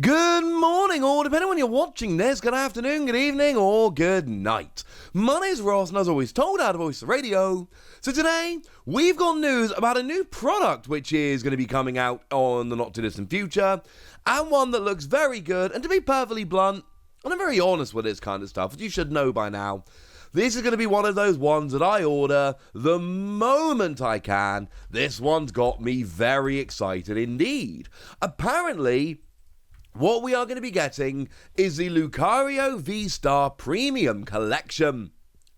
Good morning, or depending on when you're watching this, good afternoon, good evening, or good night. My name's Ross, and as always told out of Voice of Radio. So today, we've got news about a new product which is going to be coming out on the not-too-distant future, and one that looks very good, and to be perfectly blunt, and I'm very honest with this kind of stuff, as you should know by now, this is going to be one of those ones that I order the moment I can. This one's got me very excited indeed. Apparently, what we are going to be getting is the Lucario VSTAR Premium Collection.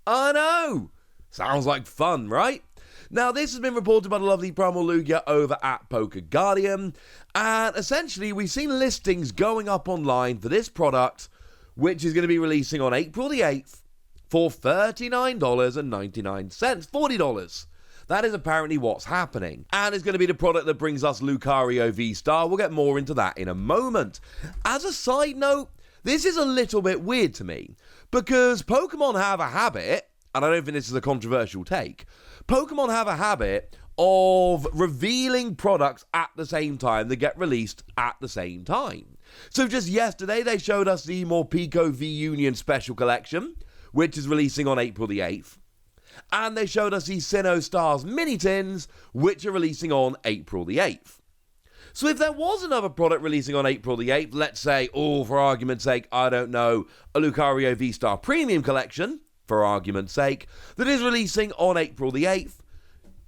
I know! Sounds like fun, right? Now, this has been reported by the lovely Primal Lugia over at Poker Guardian, and essentially we've seen listings going up online for this product, which is going to be releasing on April the 8th for $39.99, $40. That is apparently what's happening. And it's going to be the product that brings us Lucario VSTAR. We'll get more into that in a moment. As a side note, this is a little bit weird to me, because Pokemon have a habit, and I don't think this is a controversial take, Pokemon have a habit of revealing products at the same time that get released at the same time. So just yesterday, they showed us the Morpeko V-Union Special Collection, which is releasing on April the 8th. And they showed us the Sinnoh Stars mini tins, which are releasing on April the 8th. So if there was another product releasing on April the 8th, let's say, for argument's sake, I don't know, a Lucario VSTAR Premium Collection, for argument's sake, that is releasing on April the 8th,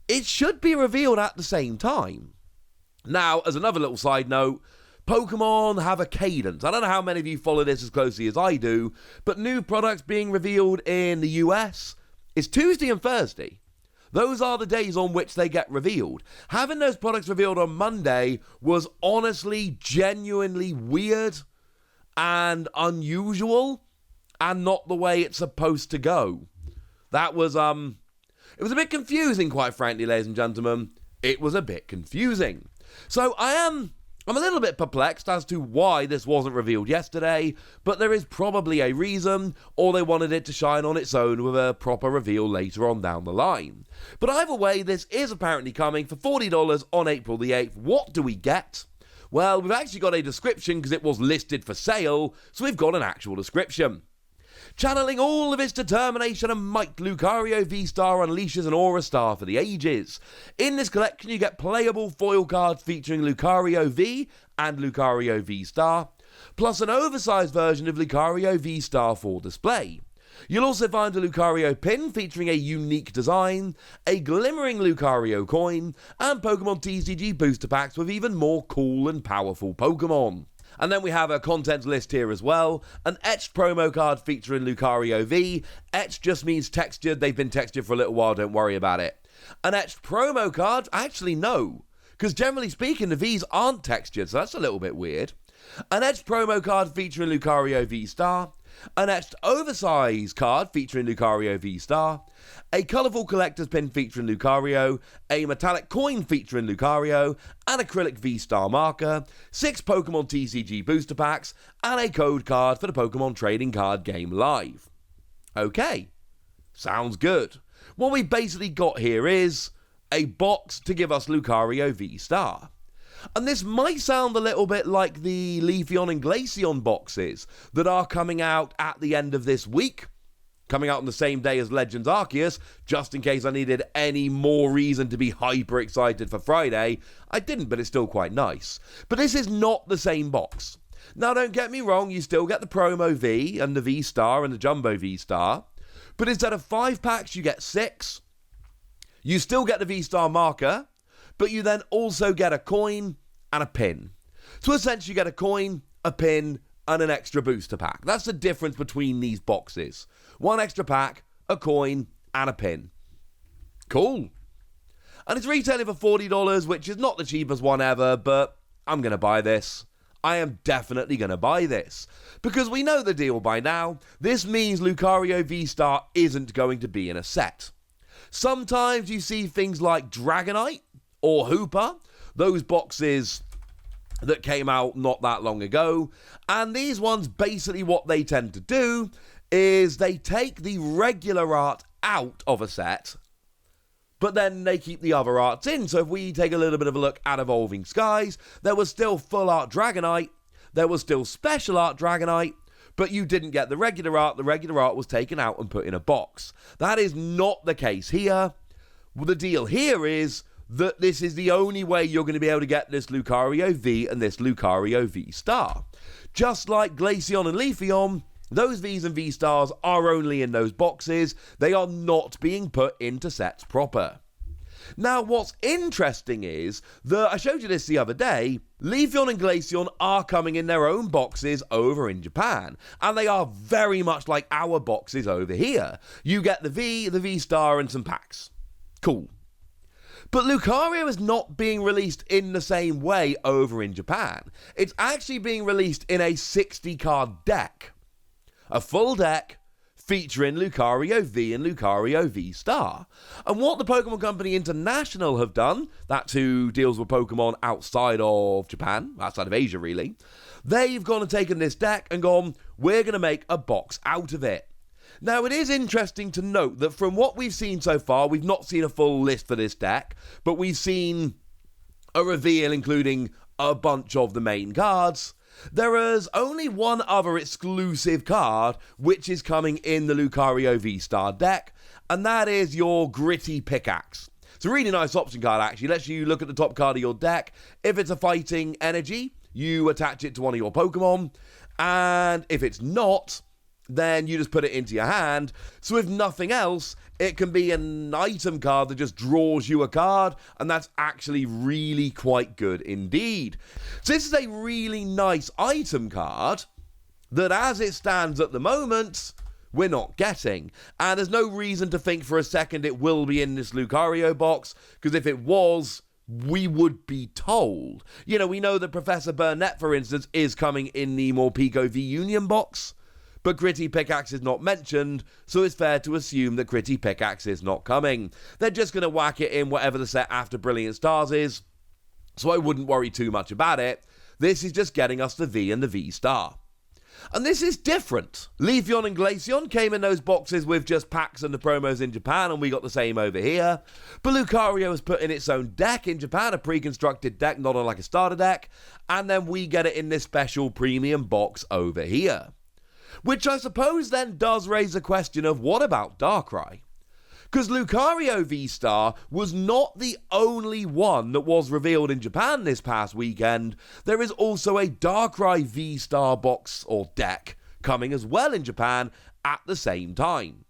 it should be revealed at the same time. Now, as another little side note, Pokemon have a cadence. I don't know how many of you follow this as closely as I do, but new products being revealed in the US is Tuesday and Thursday. Those are the days on which they get revealed. Having those products revealed on Monday was honestly, genuinely weird and unusual and not the way it's supposed to go. That was, it was a bit confusing, quite frankly, ladies and gentlemen. It was a bit confusing. So I'm a little bit perplexed as to why this wasn't revealed yesterday, but there is probably a reason, or they wanted it to shine on its own with a proper reveal later on down the line. But either way, this is apparently coming for $40 on April the 8th. What do we get? Well, we've actually got a description because it was listed for sale, so we've got an actual description. Channeling all of its determination and might, Lucario VSTAR unleashes an Aura Star for the ages. In this collection, you get playable foil cards featuring Lucario V and Lucario VSTAR, plus an oversized version of Lucario VSTAR for display. You'll also find a Lucario pin featuring a unique design, a glimmering Lucario coin, and Pokemon TCG booster packs with even more cool and powerful Pokemon. And then we have a contents list here as well. An etched promo card featuring Lucario V. Etched just means textured. They've been textured for a little while, don't worry about it. An etched promo card? Actually, no. Because generally speaking, the Vs aren't textured, so that's a little bit weird. An etched promo card featuring Lucario VSTAR. An etched oversized card featuring Lucario VSTAR. A colourful collector's pin featuring Lucario, a metallic coin featuring Lucario, an acrylic VSTAR marker, 6 Pokemon TCG booster packs, and a code card for the Pokemon trading card game live. Okay, sounds good. What we basically got here is a box to give us Lucario VSTAR. And this might sound a little bit like the Leafeon and Glaceon boxes that are coming out at the end of this week. Coming out on the same day as Legends Arceus, just in case I needed any more reason to be hyper excited for Friday. I didn't, but it's still quite nice. But this is not the same box. Now, don't get me wrong, you still get the Promo V and the V-Star and the Jumbo V-Star. But instead of 5 packs, you get 6. You still get the V-Star marker, but you then also get a coin and a pin. So essentially you get a coin, a pin, and an extra booster pack. That's the difference between these boxes. 1 extra pack, a coin, and a pin. Cool. And it's retailing for $40, which is not the cheapest one ever, but I'm going to buy this. I am definitely going to buy this. Because we know the deal by now. This means Lucario VSTAR isn't going to be in a set. Sometimes you see things like Dragonite or Hooper, those boxes that came out not that long ago, and these ones, basically what they tend to do is they take the regular art out of a set, but then they keep the other arts in. So if we take a little bit of a look at Evolving Skies, there was still full art Dragonite, there was still special art Dragonite, but you didn't get the regular art. The regular art was taken out and put in a box. That is not the case here. Well, the deal here is that this is the only way you're going to be able to get this Lucario V and this Lucario V-Star. Just like Glaceon and Leafeon, those Vs and V-Stars are only in those boxes. They are not being put into sets proper. Now, what's interesting is that, I showed you this the other day, Leafeon and Glaceon are coming in their own boxes over in Japan, and they are very much like our boxes over here. You get the V, the V-Star, and some packs. Cool. But Lucario is not being released in the same way over in Japan. It's actually being released in a 60-card deck. A full deck featuring Lucario V and Lucario V-Star. And what the Pokemon Company International have done, that's who deals with Pokemon outside of Japan, outside of Asia really, they've gone and taken this deck and gone, we're going to make a box out of it. Now, it is interesting to note that from what we've seen so far, we've not seen a full list for this deck, but we've seen a reveal including a bunch of the main cards. There is only one other exclusive card which is coming in the Lucario V-Star deck, and that is your Gritty Pickaxe. It's a really nice option card, actually. It lets you look at the top card of your deck. If it's a fighting energy, you attach it to one of your Pokemon, and if it's not, then you just put it into your hand. So if nothing else, it can be an item card that just draws you a card, and that's actually really quite good indeed. So this is a really nice item card that, as it stands at the moment, we're not getting. And there's no reason to think for a second it will be in this Lucario box, because if it was, we would be told. You know, we know that Professor Burnett, for instance, is coming in the Morpeko V Union box, but Gritty Pickaxe is not mentioned, so it's fair to assume that Gritty Pickaxe is not coming. They're just going to whack it in whatever the set after Brilliant Stars is, so I wouldn't worry too much about it. This is just getting us the V and the V-Star. And this is different. Leafeon and Glaceon came in those boxes with just packs and the promos in Japan, and we got the same over here. But Lucario has put in its own deck in Japan, a pre-constructed deck, not unlike a starter deck, and then we get it in this special premium box over here. Which I suppose then does raise the question of, what about Darkrai? Because Lucario V-Star was not the only one that was revealed in Japan this past weekend. There is also a Darkrai V-Star box or deck coming as well in Japan at the same time.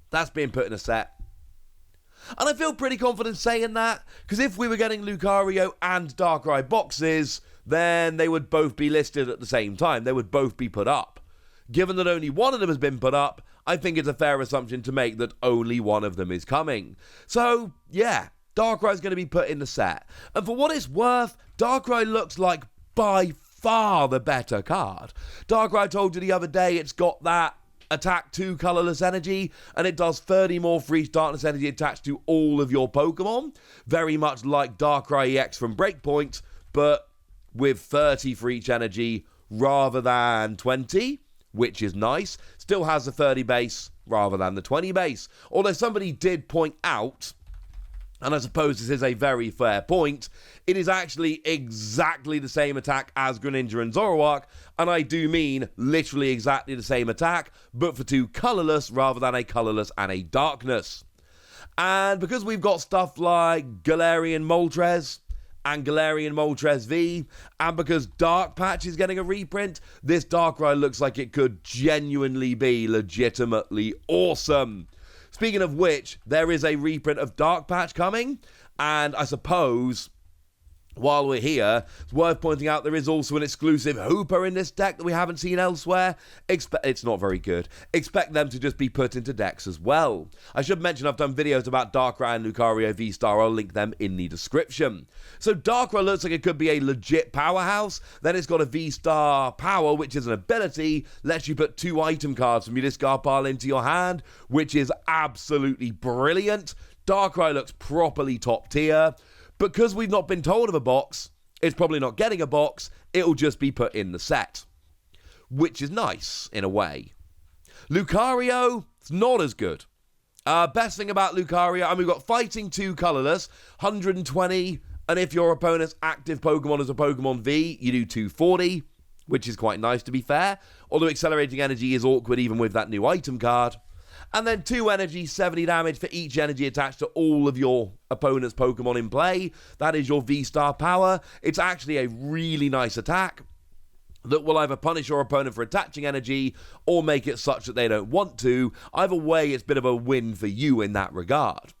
That's being put in a set. And I feel pretty confident saying that, because if we were getting Lucario and Darkrai boxes, then they would both be listed at the same time. They would both be put up. Given that only one of them has been put up, I think it's a fair assumption to make that only one of them is coming. So, yeah, Darkrai is going to be put in the set. And for what it's worth, Darkrai looks like by far the better card. Darkrai told you the other day it's got that attack 2 colorless energy, and it does 30 more for each darkness energy attached to all of your Pokemon. Very much like Darkrai EX from Breakpoint, but with 30 for each energy rather than 20. Which is nice. Still has the 30 base rather than the 20 base. Although somebody did point out, and I suppose this is a very fair point, it is actually exactly the same attack as Greninja and Zoroark, and I do mean literally exactly the same attack, but for 2 colorless rather than a colorless and a darkness. And because we've got stuff like Galarian Moltres and Galarian Moltres V, and because Dark Patch is getting a reprint, this Darkrai looks like it could genuinely be legitimately awesome. Speaking of which, there is a reprint of Dark Patch coming, and I suppose, while we're here, it's worth pointing out there is also an exclusive Hooper in this deck that we haven't seen elsewhere. It's not very good. Expect them to just be put into decks as well. I should mention I've done videos about Darkrai and Lucario V-Star. I'll link them in the description. So Darkrai looks like it could be a legit powerhouse. Then it's got a V-Star power, which is an ability, lets you put 2 item cards from your discard pile into your hand, which is absolutely brilliant. Darkrai looks properly top tier. Because we've not been told of a box, it's probably not getting a box, it'll just be put in the set. Which is nice, in a way. Lucario, it's not as good. Best thing about Lucario, we've got Fighting 2 colorless, 120, and if your opponent's active Pokemon is a Pokemon V, you do 240. which is quite nice to be fair, although Accelerating Energy is awkward even with that new item card. And then 2 energy, 70 damage for each energy attached to all of your opponent's Pokemon in play. That is your V-Star power. It's actually a really nice attack that will either punish your opponent for attaching energy or make it such that they don't want to. Either way, it's a bit of a win for you in that regard.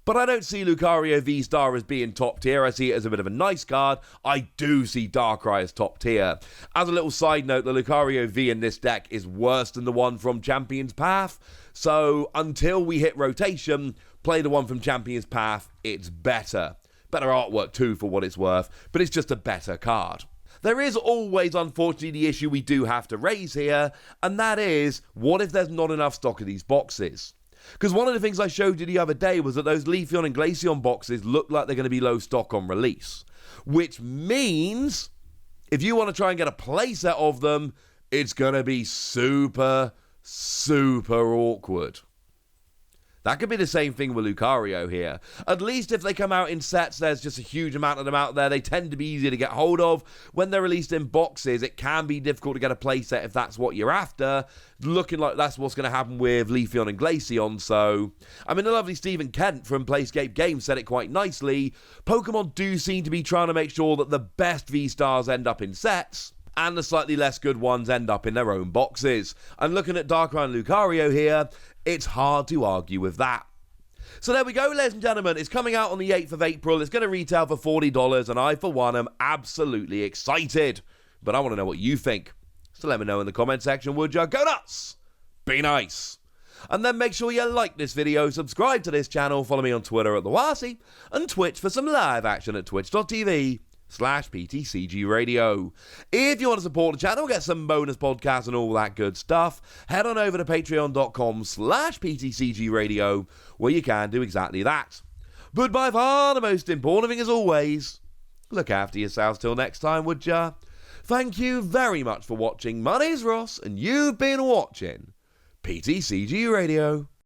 But I don't see Lucario V-Star as being top tier. I see it as a bit of a nice card. I do see Darkrai as top tier. As a little side note, the Lucario V in this deck is worse than the one from Champion's Path. So until we hit rotation, play the one from Champion's Path. It's better. Better artwork too, for what it's worth. But it's just a better card. There is always, unfortunately, the issue we do have to raise here. And that is, what if there's not enough stock of these boxes? Because one of the things I showed you the other day was that those Leafeon and Glaceon boxes look like they're going to be low stock on release. Which means, if you want to try and get a playset of them, it's going to be super, super awkward. That could be the same thing with Lucario here. At least if they come out in sets, there's just a huge amount of them out there. They tend to be easy to get hold of. When they're released in boxes, it can be difficult to get a playset if that's what you're after. Looking like that's what's going to happen with Leafeon and Glaceon. So, I mean, the lovely Stephen Kent from Playscape Games said it quite nicely. Pokemon do seem to be trying to make sure that the best V-Stars end up in sets, and the slightly less good ones end up in their own boxes. And looking at Darkrai and Lucario here, it's hard to argue with that. So there we go, ladies and gentlemen. It's coming out on the 8th of April. It's going to retail for $40, and I, for one, am absolutely excited. But I want to know what you think. So let me know in the comment section, would you? Go nuts! Be nice! And then make sure you like this video, subscribe to this channel, follow me on Twitter at TheWasi, and Twitch for some live action at twitch.tv/PTCG Radio. If you want to support the channel, get some bonus podcasts and all that good stuff, head on over to patreon.com/PTCG Radio, where you can do exactly that. But by far the most important thing, as always, look after yourselves till next time, would ya? Thank you very much for watching. My name's Ross, and you've been watching PTCG Radio.